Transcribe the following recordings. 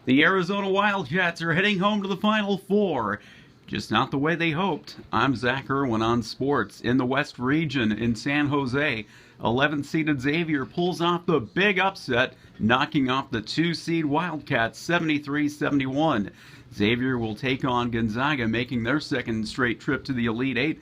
The Arizona Wildcats are heading home to the Final Four. Just not the way they hoped. I'm Zach Irwin on sports. In the West region in San Jose, 11th-seeded Xavier pulls off the big upset, knocking off the 2-seed Wildcats 73-71. Xavier will take on Gonzaga, making their second straight trip to the Elite Eight.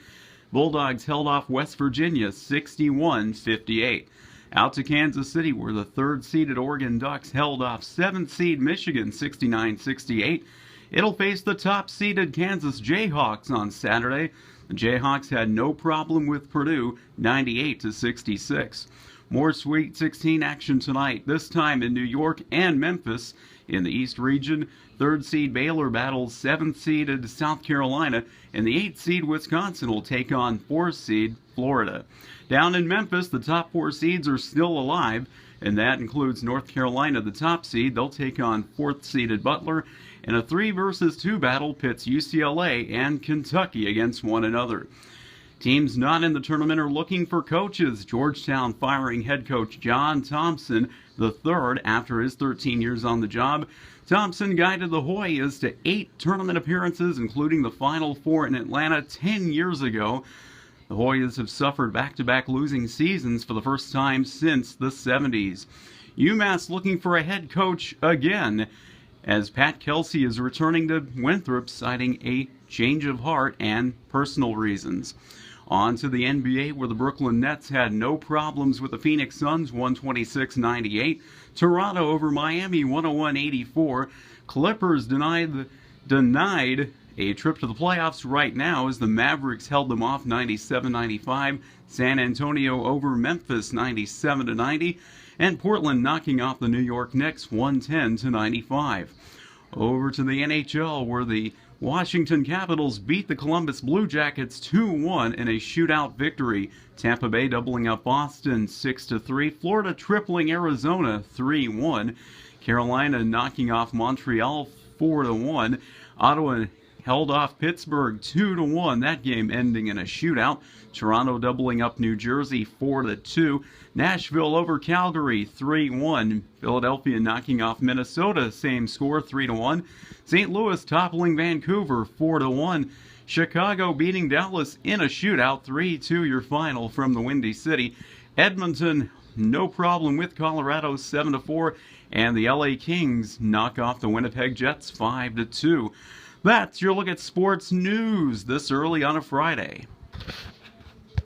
Bulldogs held off West Virginia 61-58. Out to Kansas City, where the third-seeded Oregon Ducks held off 7th-seed Michigan 69-68. It'll face the top-seeded Kansas Jayhawks on Saturday. The Jayhawks had no problem with Purdue 98-66. More Sweet 16 action tonight, this time in New York and Memphis. In the East region, 3rd-seed Baylor battles 7th-seeded South Carolina, and the 8th-seed Wisconsin will take on 4th-seed Florida. Down in Memphis, the top 4 seeds are still alive, and that includes North Carolina, the top seed. They'll take on 4th-seeded Butler, and a 3-versus-2 battle pits UCLA and Kentucky against one another. Teams not in the tournament are looking for coaches. Georgetown firing head coach John Thompson III after his 13 years on the job. Thompson guided the Hoyas to 8 tournament appearances, including the Final Four in Atlanta 10 years ago. The Hoyas have suffered back-to-back losing seasons for the first time since the 70s. UMass looking for a head coach again, as Pat Kelsey is returning to Winthrop, citing a change of heart and personal reasons. On to the NBA, where the Brooklyn Nets had no problems with the Phoenix Suns, 126-98. Toronto over Miami, 101-84. Clippers denied a trip to the playoffs right now as the Mavericks held them off 97-95. San Antonio over Memphis, 97-90. And Portland knocking off the New York Knicks, 110-95. Over to the NHL, where the Washington Capitals beat the Columbus Blue Jackets 2-1 in a shootout victory. Tampa Bay doubling up Boston 6-3. Florida tripling Arizona 3-1. Carolina knocking off Montreal 4-1. Ottawa held off Pittsburgh 2-1. That game ending in a shootout. Toronto doubling up New Jersey 4-2. Nashville over Calgary 3-1. Philadelphia knocking off Minnesota, same score 3-1. St. Louis toppling Vancouver 4-1. Chicago beating Dallas in a shootout 3-2 your final from the Windy City. Edmonton no problem with Colorado 7-4, and the LA Kings knock off the Winnipeg Jets 5-2. That's your look at sports news this early on a Friday.